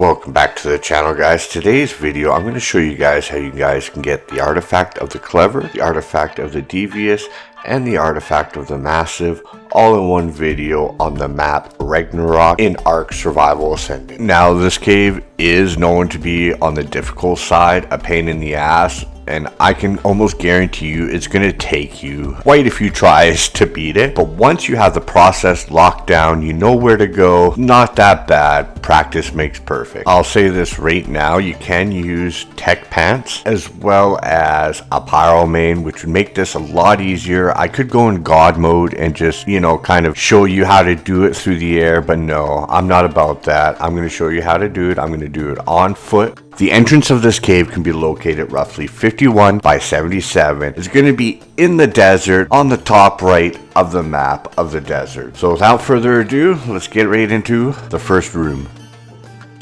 Welcome back to the channel, guys. Today's video I'm going to show you guys how you guys can get the artifact of the Clever, the artifact of the Devious, and the artifact of the Massive all in one video on the map Ragnarok in Ark Survival Ascended. Now this cave is known to be on the difficult side, a pain in the ass, and I can almost guarantee you it's going to take you quite a few tries to beat it. But once you have the process locked down, you know where to go, not that bad. Practice makes perfect. I'll say this right now, you can use tech pants as well as a pyro main, which would make this a lot easier. I could go in god mode and just, kind of show you how to do it through the air, but no, I'm not about that. I'm going to show you how to do it. I'm going to do it on foot. The entrance of this cave can be located roughly 51 by 77. It's going to be in the desert on the top right of the map of the desert. So without further ado, let's get right into the first room.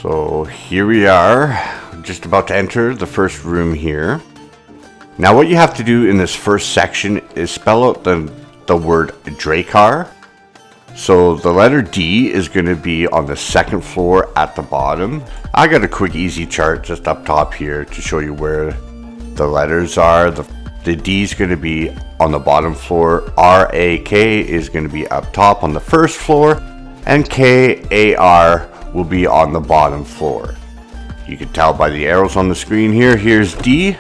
So here we are, just about to enter the first room here. Now what you have to do in this first section is spell out the word Drakkar. So the letter D is going to be on the second floor at the bottom. I got a quick easy chart just up top here to show you where the letters are. The D is going to be on the bottom floor. R-A-K is going to be up top on the first floor. And K-A-R will be on the bottom floor. You can tell by the arrows on the screen here. Here's D.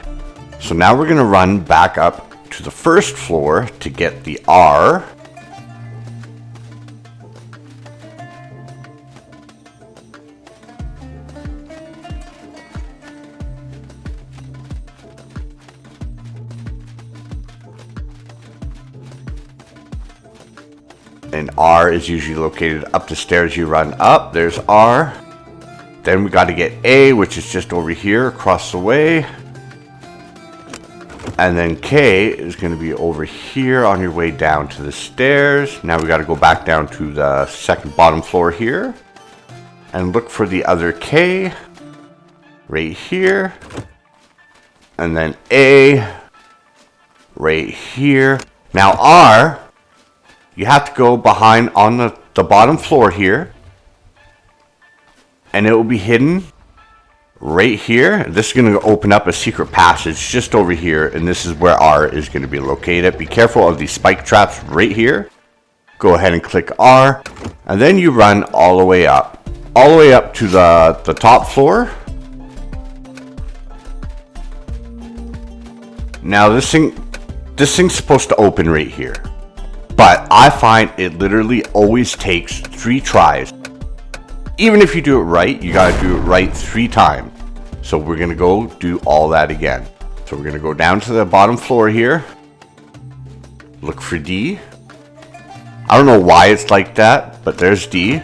So now we're going to run back up to the first floor to get the R. And R is usually located up the stairs you run up. There's R. Then we got to get A, which is just over here across the way. And then K is going to be over here on your way down to the stairs. Now we got to go back down to the second bottom floor here. And look for the other K right here. And then A right here. Now R, you have to go behind on the bottom floor here. And it will be hidden right here. This is going to open up a secret passage just over here. And this is where R is going to be located. Be careful of these spike traps right here. Go ahead and click R. And then you run all the way up. All the way up to the top floor. Now this thing's supposed to open right here. But I find it literally always takes 3 tries. Even if you do it right, you gotta do it right 3 times. So we're gonna go do all that again. So we're gonna go down to the bottom floor here. Look for D. I don't know why it's like that, but there's D.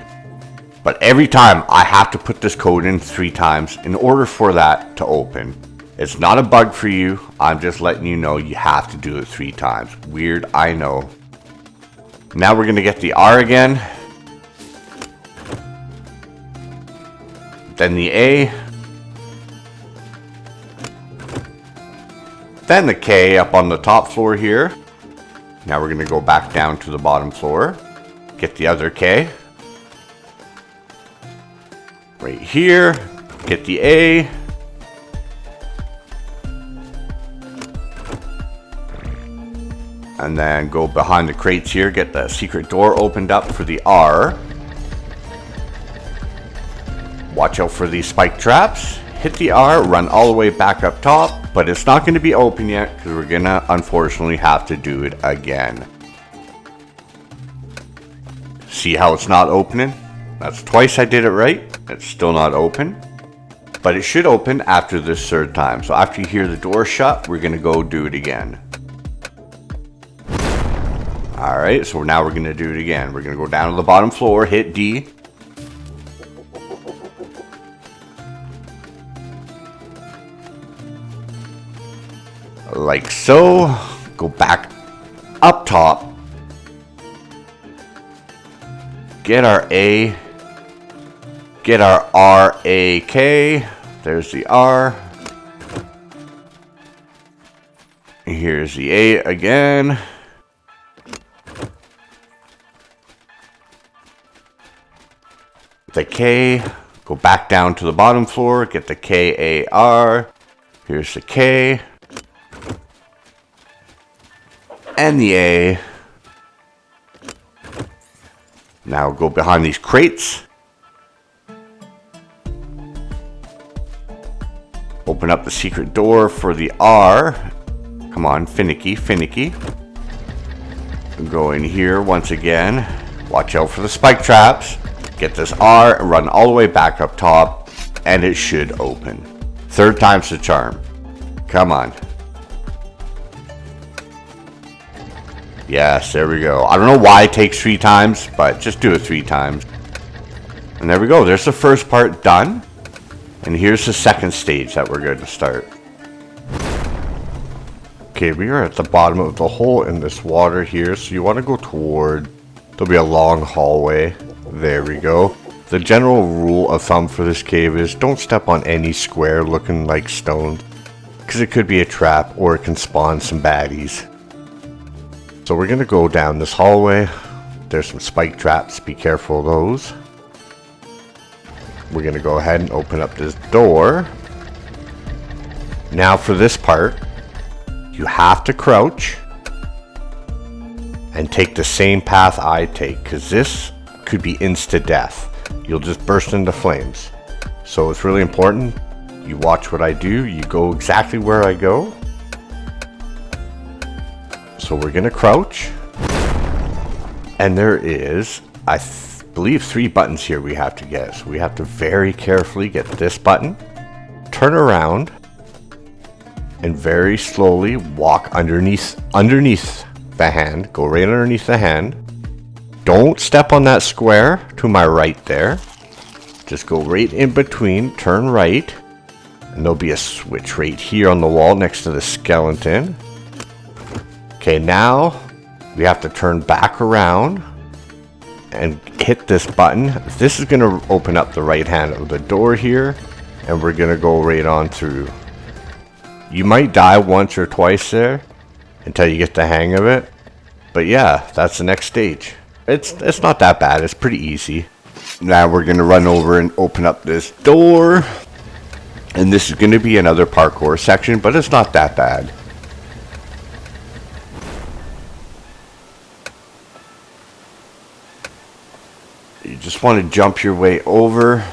But every time I have to put this code in 3 times in order for that to open. It's not a bug for you. I'm just letting you know you have to do it 3 times. Weird, I know. Now we're going to get the R again. Then the A. Then the K up on the top floor here. Now we're going to go back down to the bottom floor. Get the other K. Right here. Get the A. And then go behind the crates here, get the secret door opened up for the R. Watch out for these spike traps. Hit the R, run all the way back up top, but it's not going to be open yet because we're going to unfortunately have to do it again. See how it's not opening? That's twice I did it right. It's still not open. But it should open after this 3rd time. So after you hear the door shut, we're going to go do it again. Alright, so now we're going to do it again. We're going to go down to the bottom floor, hit D. Like so. Go back up top. Get our A. Get our R-A-K. There's the R. Here's the A again. The K, Go back down to the bottom floor, get the KAR. Here's the K. And the A. Now go behind these crates. Open up the secret door for the R. Come on, finicky, finicky. Go in here once again. Watch out for the spike traps. Get this R and run all the way back up top, and it should open. Third time's the charm. Come on. Yes, there we go. I don't know why it takes 3 times, but just do it 3 times. And there we go. There's the first part done. And here's the second stage that we're going to start. Okay, we are at the bottom of the hole in this water here. So you want to go toward... There'll be a long hallway. There we go. The general rule of thumb for this cave is don't step on any square looking like stone, because it could be a trap or it can spawn some baddies. So we're going to go down this hallway. There's some spike traps. Be careful of those. We're going to go ahead and open up this door. Now for this part, you have to crouch and take the same path I take, because this could be insta-death. You'll just burst into flames. So it's really important you watch what I do. You go exactly where I go. So we're going to crouch. And there is, I believe, 3 buttons here we have to get. So we have to very carefully get this button, turn around, and very slowly walk underneath the hand. Go right underneath the hand. Don't step on that square to my right there. Just go right in between, turn right, and there'll be a switch right here on the wall next to the skeleton. Okay, now we have to turn back around and hit this button. This is going to open up the right hand of the door here, and we're going to go right on through. You might die once or twice there until you get the hang of it, but yeah, that's the next stage. It's not that bad. It's pretty easy. Now we're going to run over and open up this door, and this is going to be another parkour section, but it's not that bad. You just want to jump your way over.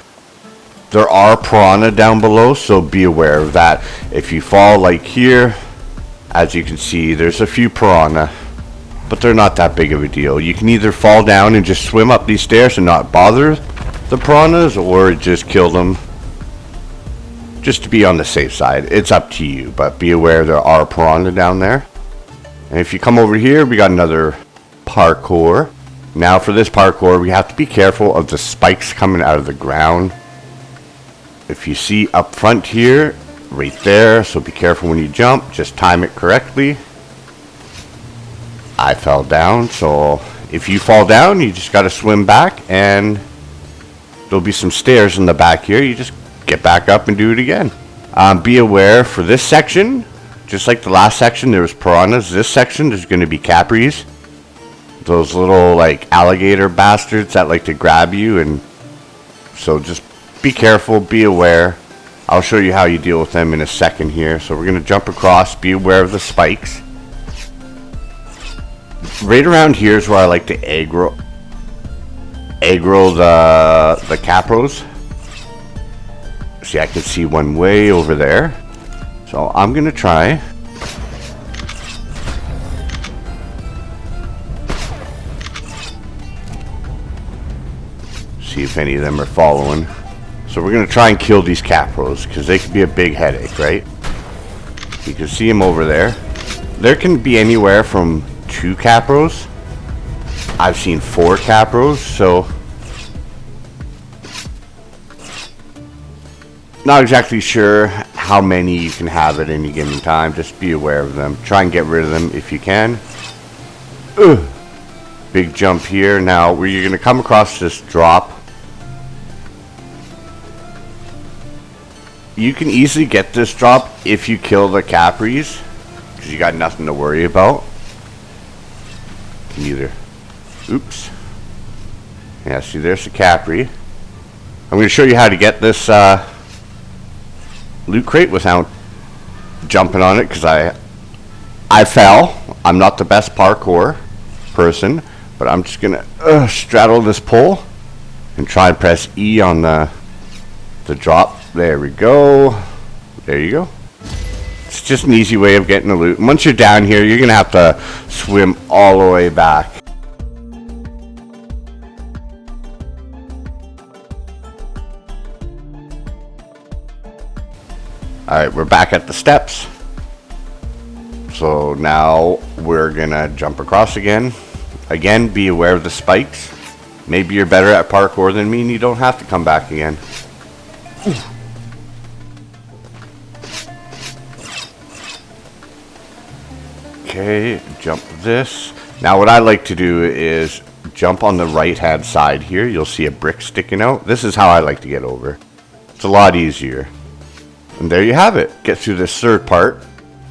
There are piranha down below, so be aware of that. If you fall like here, as you can see, there's a few piranha, but they're not that big of a deal. You can either fall down and just swim up these stairs and not bother the piranhas, or just kill them just to be on the safe side. It's up to you, but be aware there are piranha down there. And if you come over here, we got another parkour. Now for this parkour, we have to be careful of the spikes coming out of the ground. If you see up front here, right there, so be careful when you jump. Just time it correctly. I fell down, so if you fall down, you just got to swim back, and there'll be some stairs in the back here. You just get back up and do it again. Be aware for this section, just like the last section, there was piranhas. This section, there's going to be capris. Those little like alligator bastards that like to grab you, and so just be careful, be aware. I'll show you how you deal with them in a second here. So we're going to jump across, be aware of the spikes. Right around here is where I like to aggro the capros. See, I can see one way over there. So I'm going to try. See if any of them are following. So we're going to try and kill these capros, because they can be a big headache, right? You can see them over there. There can be anywhere from 2 capros. I've seen 4 capros, so not exactly sure how many you can have at any given time. Just be aware of them. Try and get rid of them if you can. Ugh. Big jump here. Now where you're going to come across this drop. You can easily get this drop if you kill the capris, because you got nothing to worry about. You can either, oops, yeah, see there's the capri. I'm going to show you how to get this loot crate without jumping on it, because I fell. I'm not the best parkour person, but I'm just going to straddle this pole and try and press E on the drop. There we go. There you go. It's just an easy way of getting the loot. And once you're down here, you're going to have to swim all the way back. Alright, we're back at the steps. So now we're going to jump across again. Again, be aware of the spikes. Maybe you're better at parkour than me and you don't have to come back again. Okay, jump this. Now what I like to do is jump on the right hand side here. You'll see a brick sticking out. This is how I like to get over. It's a lot easier. And there you have it. Get through this third part.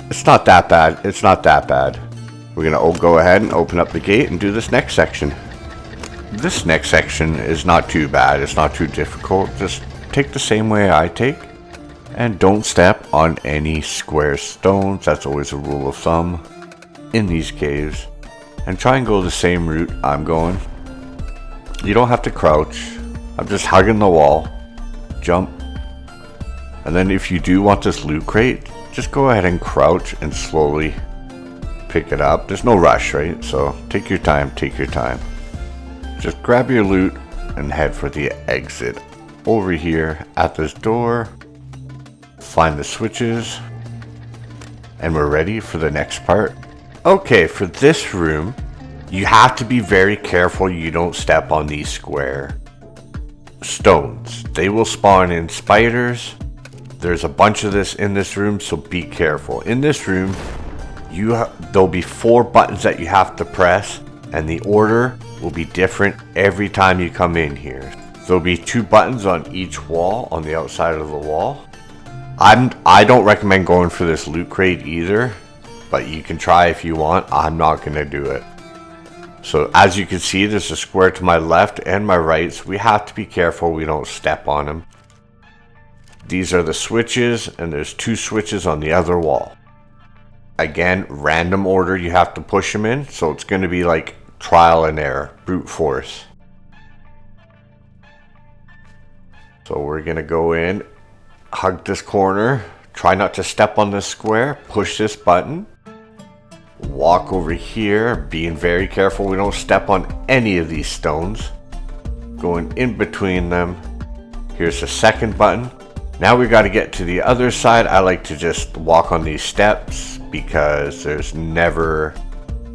It's not that bad. It's not that bad. We're going to go ahead and open up the gate and do this next section. This next section is not too bad. It's not too difficult. Just take the same way I take. And don't step on any square stones. That's always a rule of thumb in these caves. And try and go the same route I'm going. You don't have to crouch. I'm just hugging the wall. Jump. And then if you do want this loot crate, just go ahead and crouch and slowly pick it up. There's no rush, right? So take your time, take your time. Just grab your loot and head for the exit. Over here at this door, find the switches, and we're ready for the next part. Okay, for this room, you have to be very careful you don't step on these square stones. They will spawn in spiders. There's a bunch of this in this room, so be careful. In this room, there'll be 4 buttons that you have to press, and the order will be different every time you come in here. There'll be 2 buttons on each wall, on the outside of the wall. I don't recommend going for this loot crate either, but you can try if you want. I'm not going to do it. So as you can see, there's a square to my left and my right, so we have to be careful we don't step on them. These are the switches, and there's 2 switches on the other wall. Again, random order you have to push them in, so it's going to be like trial and error, brute force. So we're going to go in, hug this corner, try not to step on this square, push this button, walk over here, being very careful we don't step on any of these stones. Going in between them. Here's the second button. Now we got to get to the other side. I like to just walk on these steps because there's never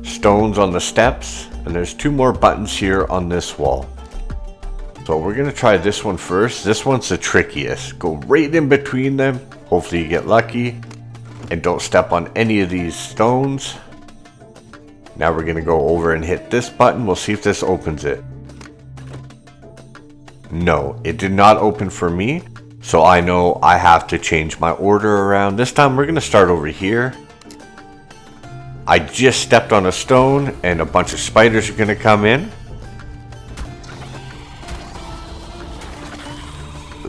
stones on the steps, and there's 2 more buttons here on this wall. So we're going to try this one first. This one's the trickiest. Go right in between them. Hopefully you get lucky. And don't step on any of these stones. Now we're going to go over and hit this button. We'll see if this opens it. No, it did not open for me. So I know I have to change my order around. This time we're going to start over here. I just stepped on a stone and a bunch of spiders are going to come in.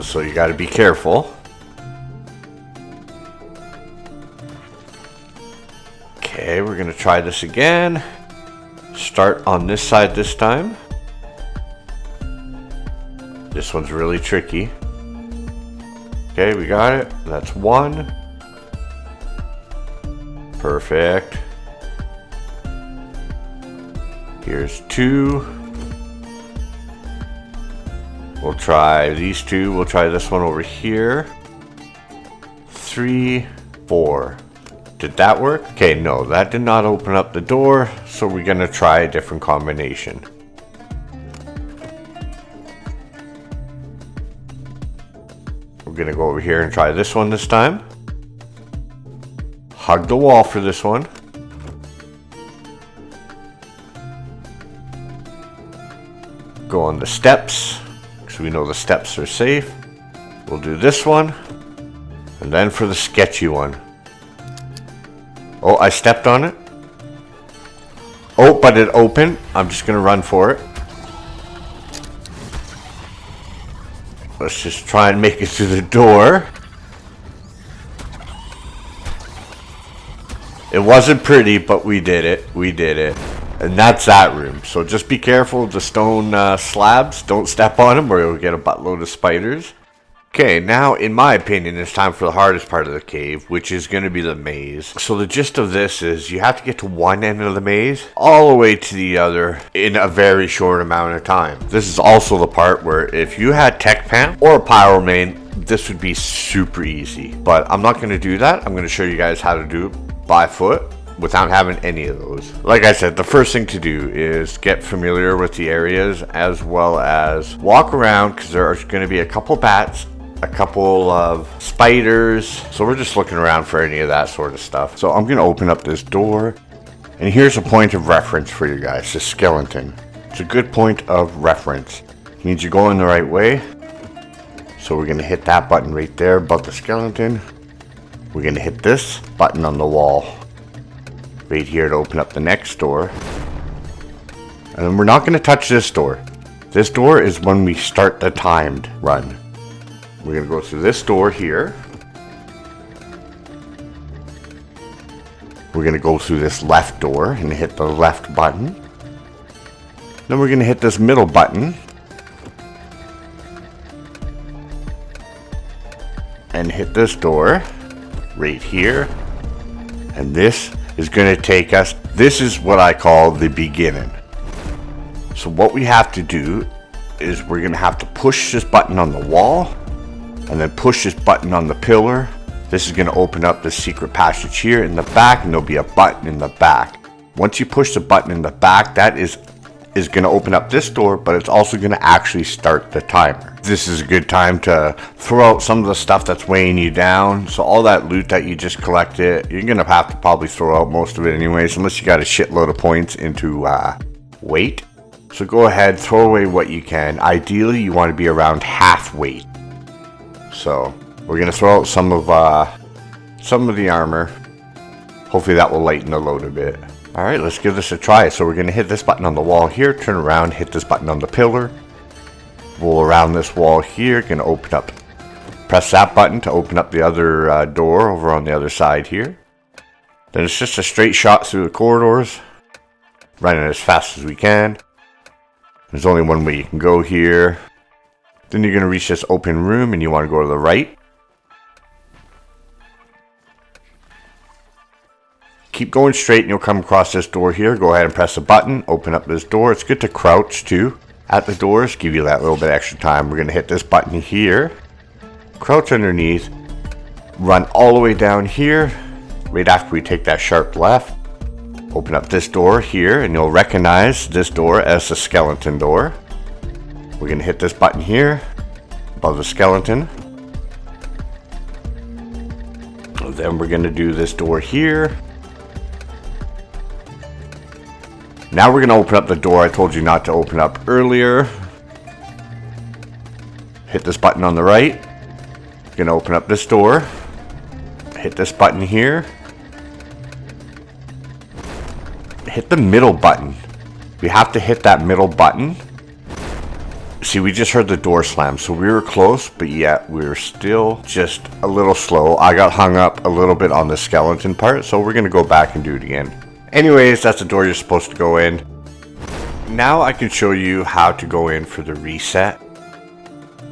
So you got to be careful. Okay, we're going to try this again. Start on this side this time. This one's really tricky. Okay, we got it. That's 1. Perfect. Here's 2. We'll try these 2. We'll try this one over here. 3, 4. Did that work? Okay, no, that did not open up the door, so we're gonna try a different combination. We're gonna go over here and try this one this time. Hug the wall for this one. Go on the steps, because we know the steps are safe. We'll do this one, and then for the sketchy one. Oh, I stepped on it. Oh, but it opened. I'm just going to run for it. let's just try and make it to the door. It wasn't pretty, but we did it. We did it. And that's that room. So just be careful of the stone slabs. Don't step on them or you'll get a buttload of spiders. Okay, now in my opinion, it's time for the hardest part of the cave, which is going to be the maze. So the gist of this is you have to get to one end of the maze all the way to the other in a very short amount of time. This is also the part where if you had Tech Pan or a Pyro Main, this would be super easy. But I'm not going to do that. I'm going to show you guys how to do it by foot without having any of those. Like I said, the first thing to do is get familiar with the areas as well as walk around, because there are going to be a couple bats, a couple of spiders, so we're just looking around for any of that sort of stuff. So I'm going to open up this door, and here's a point of reference for you guys, the skeleton. It's a good point of reference. It means you're going the right way. So we're going to hit that button right there above the skeleton. We're going to hit this button on the wall right here to open up the next door. And then we're not going to touch this door. This door is when we start the timed run. We're going to go through this door here. We're going to go through this left door and hit the left button. Then we're going to hit this middle button. And hit this door right here. And this is going to take us, this is what I call the beginning. So what we have to do is we're going to have to push this button on the wall. And then push this button on the pillar. This is going to open up the secret passage here in the back, and there'll be a button in the back. Once you push the button in the back, that is going to open up this door, but it's also going to actually start the timer. This is a good time to throw out some of the stuff that's weighing you down. So all that loot that you just collected, you're going to have to probably throw out most of it anyways, unless you got a shitload of points into weight. So go ahead, throw away what you can. Ideally, you want to be around half weight. So we're going to throw out some of the armor. Hopefully that will lighten the load a bit. Alright, let's give this a try. So we're going to hit this button on the wall here, turn around, hit this button on the pillar. Roll around this wall here, going to open up. Press that button to open up the other door over on the other side here. Then it's just a straight shot through the corridors. Running as fast as we can. There's only one way you can go here. Then you're going to reach this open room and you want to go to the right. Keep going straight and you'll come across this door here. Go ahead and press a button, open up this door. It's good to crouch too at the doors, give you that little bit extra time. We're going to hit this button here. Crouch underneath. Run all the way down here. Right after we take that sharp left. Open up this door here and you'll recognize this door as the skeleton door. We're going to hit this button here above the skeleton. Then we're going to do this door here. Now we're going to open up the door I told you not to open up earlier. Hit this button on the right. We're going to open up this door. Hit this button here. Hit the middle button. We have to hit that middle button. See, we just heard the door slam, so we were close, but yet we were still just a little slow. I got hung up a little bit on the skeleton part, so we're going to go back and do it again. Anyways, that's the door you're supposed to go in. Now I can show you how to go in for the reset.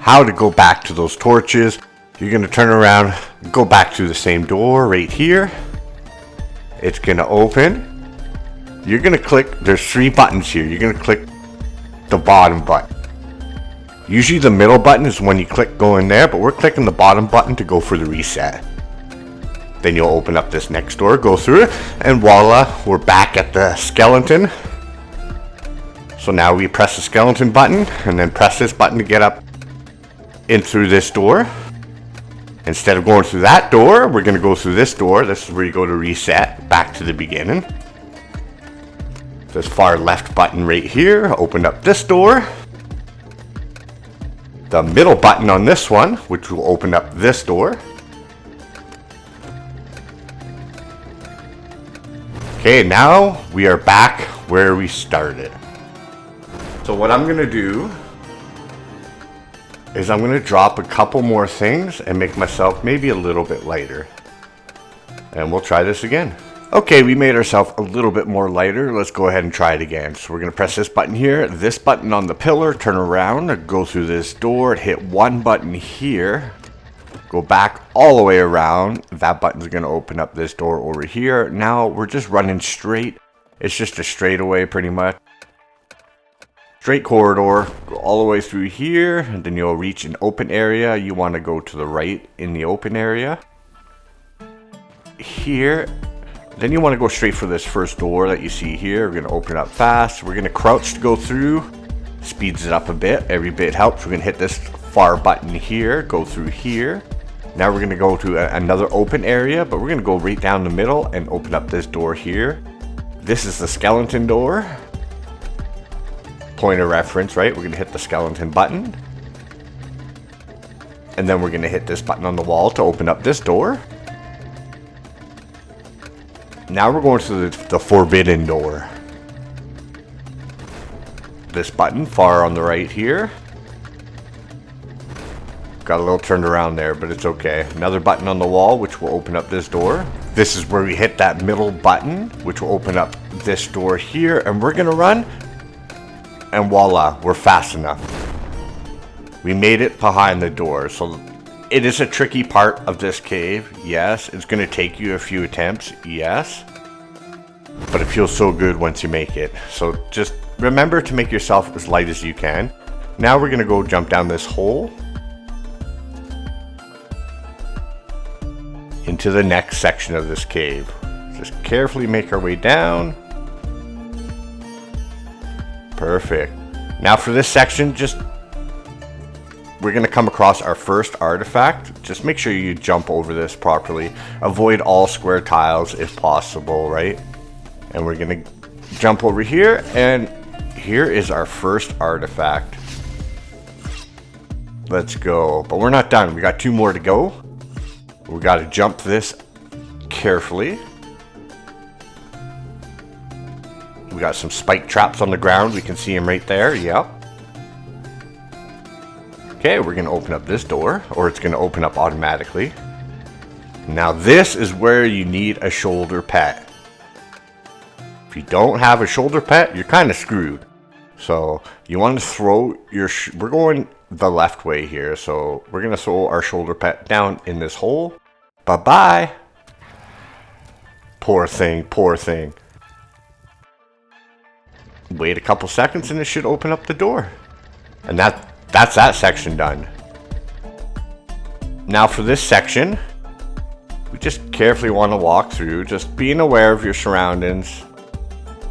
How to go back to those torches. You're going to turn around, go back to the same door right here. It's going to open. You're going to click, there's 3 buttons here. You're going to click the bottom button. Usually the middle button is when you click go in there, but we're clicking the bottom button to go for the reset. Then you'll open up this next door, go through it, and voila, we're back at the skeleton. So now we press the skeleton button, and then press this button to get up in through this door. Instead of going through that door, we're going to go through this door. This is where you go to reset, back to the beginning. This far left button right here, open up this door. The middle button on this one, which will open up this door. Okay, now we are back where we started. So what I'm going to do is I'm going to drop a couple more things and make myself maybe a little bit lighter. And we'll try this again. Okay, we made ourselves a little bit more lighter. Let's go ahead and try it again. So we're going to press this button here, this button on the pillar, turn around, go through this door, hit one button here, go back all the way around. That button's going to open up this door over here. Now we're just running straight. It's just a straightaway pretty much. Straight corridor, go all the way through here, and then you'll reach an open area. You want to go to the right in the open area. Here. Then you want to go straight for this first door that you see here. We're going to open it up fast. We're going to crouch to go through. Speeds it up a bit. Every bit helps. We're going to hit this far button here. Go through here. Now we're going to go to another open area, but we're going to go right down the middle and open up this door here. This is the skeleton door. Point of reference, right? We're going to hit the skeleton button. And then we're going to hit this button on the wall to open up this door. Now we're going to the forbidden door. This button far on the right here. Got a little turned around there, but it's okay. Another button on the wall, which will open up this door. This is where we hit that middle button, which will open up this door here. And we're going to run. And voila, we're fast enough. We made it behind the door. So it is a tricky part of this cave. Yes, it's going to take you a few attempts. Yes. But it feels so good once you make it. So just remember to make yourself as light as you can. Now we're going to go jump down this hole into the next section of this cave. Just carefully make our way down. Perfect. Now for this section, we're going to come across our first artifact. Just make sure you jump over this properly. Avoid all square tiles if possible, right? And we're going to jump over here, and here is our first artifact. Let's go. But we're not done. We got 2 more to go. We got to jump this carefully. We got some spike traps on the ground. We can see them right there. Yep. Okay, we're going to open up this door, or it's going to open up automatically. Now this is where you need a shoulder pet. If you don't have a shoulder pet, you're kind of screwed. So you want to throw your... we're going the left way here, so we're going to throw our shoulder pet down in this hole. Bye-bye. Poor thing, poor thing. Wait a couple seconds and it should open up the door. And that's that section done. Now for this section, we just carefully want to walk through, just being aware of your surroundings.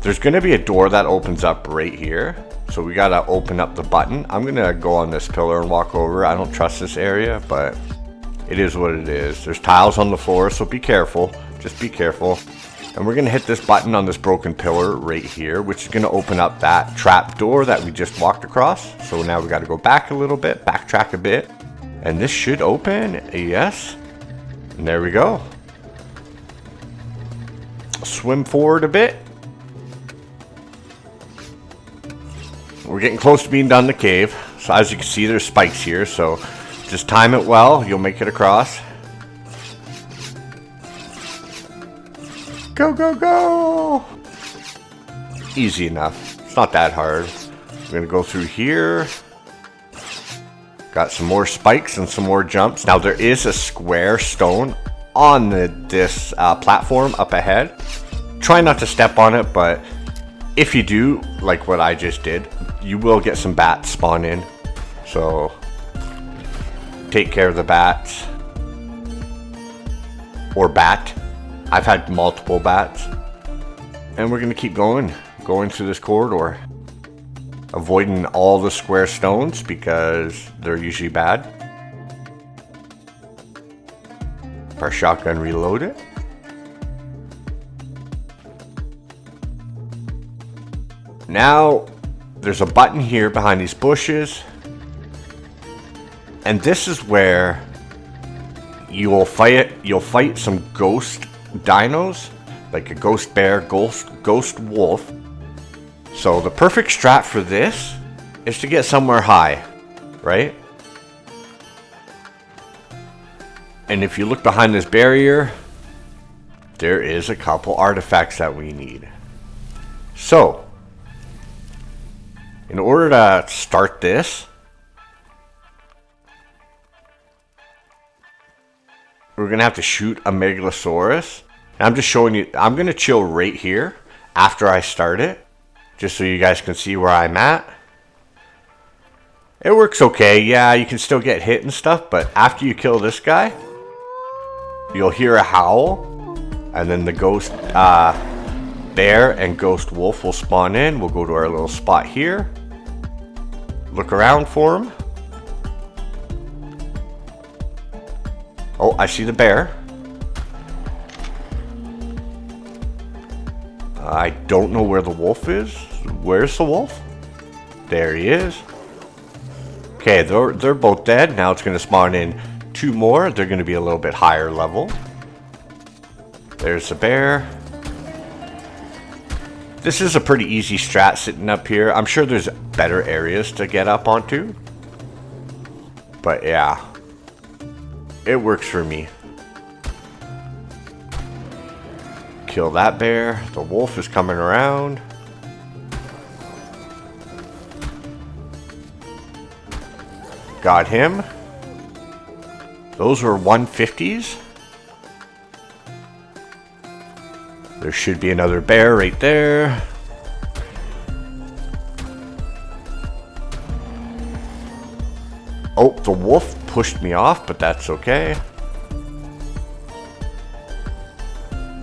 There's going to be a door that opens up right here. So we got to open up the button. I'm going to go on this pillar and walk over. I don't trust this area, but it is what it is. There's tiles on the floor, so be careful. Just be careful. And we're going to hit this button on this broken pillar right here, which is going to open up that trap door that we just walked across. So now we got to go back a little bit, backtrack a bit. And this should open. Yes. And there we go. Swim forward a bit. We're getting close to being done the cave. So as you can see, there's spikes here. So just time it well. You'll make it across. Go, go, go! Easy enough. It's not that hard. We're going to go through here. Got some more spikes and some more jumps. Now there is a square stone on this platform up ahead. Try not to step on it, but if you do, like what I just did, you will get some bats spawn in. So take care of the bats. Or bat. I've had multiple bats. And we're going to keep going through this corridor. Avoiding all the square stones because they're usually bad. Our shotgun reloaded. Now, there's a button here behind these bushes. And this is where you'll fight some ghost dinos, like a ghost bear, ghost wolf. So the perfect strat for this is to get somewhere high, right? And if you look behind this barrier, there is a couple artifacts that we need. So, in order to start this, we're going to have to shoot a Megalosaurus. And I'm just showing you, I'm going to chill right here after I start it, just so you guys can see where I'm at. It works okay, yeah, you can still get hit and stuff, but after you kill this guy, you'll hear a howl, and then the ghost bear and ghost wolf will spawn in. We'll go to our little spot here, look around for him. Oh, I see the bear. I don't know where the wolf is. Where's the wolf? There he is. Okay, they're both dead. Now it's going to spawn in 2 more. They're going to be a little bit higher level. There's the bear. This is a pretty easy strat sitting up here. I'm sure there's better areas to get up onto. But yeah, it works for me. Kill that bear. The wolf is coming around. Got him. Those were 150s. There should be another bear right there. Oh, the wolf pushed me off, but that's okay.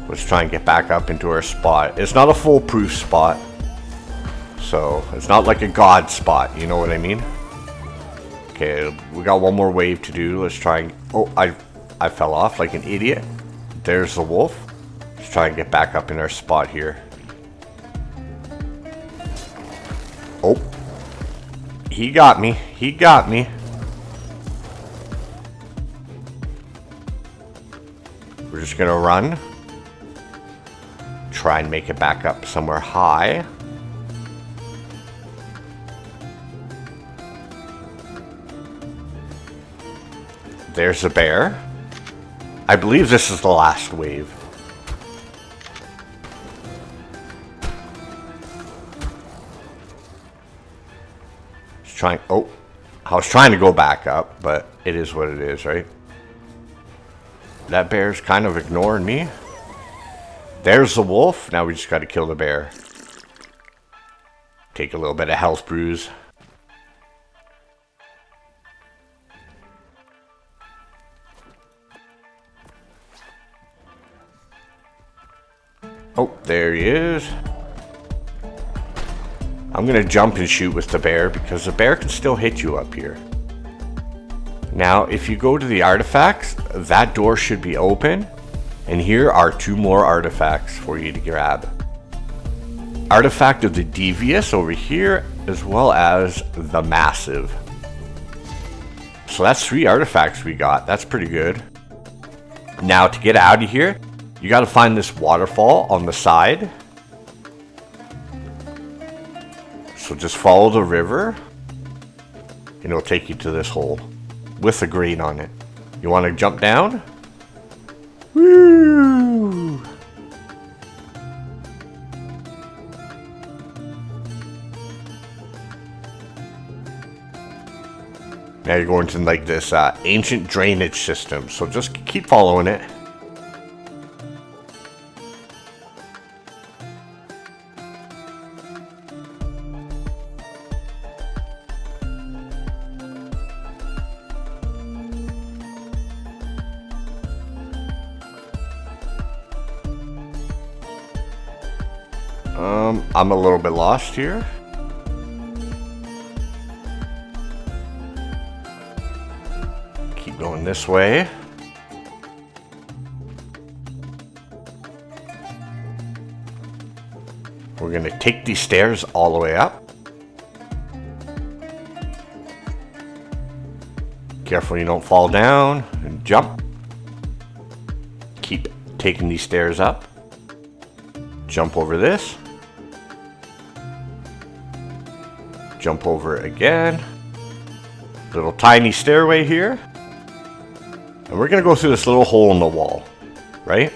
Let's try and get back up into our spot. It's not a foolproof spot, so it's not like a god spot, you know what I mean? Okay, we got one more wave to do. Let's try and... Oh, I fell off like an idiot. There's the wolf. Let's try and get back up in our spot here. Oh. He got me. He got me. We're just gonna run. Try and make it back up somewhere high. There's a bear. I believe this is the last wave. Oh, I was trying to go back up, but it is what it is, right? That bear's kind of ignoring me. There's the wolf. Now we just got to kill the bear. Take a little bit of health brews. Oh, there he is. I'm going to jump and shoot with the bear because the bear can still hit you up here. Now, if you go to the artifacts, that door should be open. And here are 2 more artifacts for you to grab. Artifact of the Devious over here, as well as the Massive. So that's 3 artifacts we got. That's pretty good. Now, to get out of here, you got to find this waterfall on the side. So just follow the river, and it'll take you to this hole with a green on it. You want to jump down? Woo! Now you're going to like this ancient drainage system, so just keep following it. I'm a little bit lost here. Keep going this way. We're going to take these stairs all the way up. Careful you don't fall down and jump. Keep taking these stairs up. Jump over this. Jump over it again. Little tiny stairway here. And we're going to go through this little hole in the wall, right?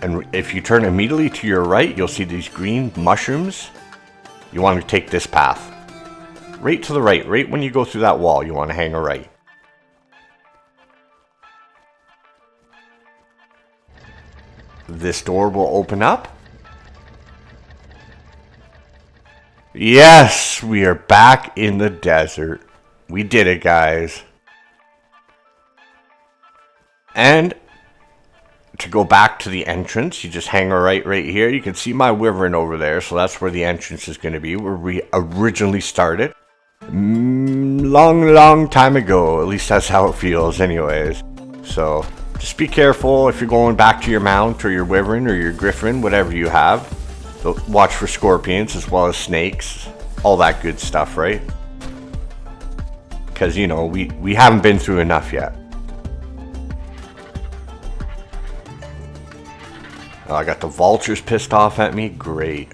And if you turn immediately to your right, you'll see these green mushrooms. You want to take this path. Right to the right, right when you go through that wall, you want to hang a right. This door will open up. Yes, we are back in the desert. We did it, guys. And to go back to the entrance, you just hang a right here. You can see my wyvern over there, so that's where the entrance is going to be, where we originally started. Long time ago. At least that's how it feels anyways. So just be careful if you're going back to your mount or your wyvern or your griffin, whatever you have. So watch for scorpions as well as snakes. All that good stuff, right? Because, you know, we haven't been through enough yet. Oh, I got the vultures pissed off at me. Great.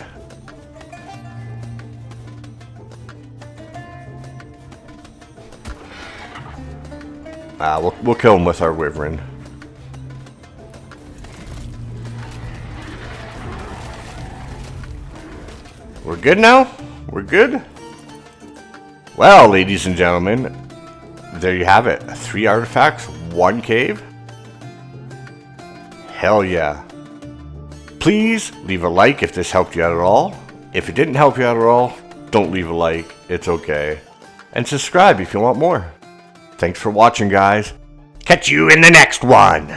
We'll kill him with our wyvern. We're good now? We're good? Well, ladies and gentlemen, there you have it. 3 artifacts, 1 cave. Hell yeah. Please leave a like if this helped you out at all. If it didn't help you out at all, don't leave a like. It's okay. And subscribe if you want more. Thanks for watching, guys. Catch you in the next one.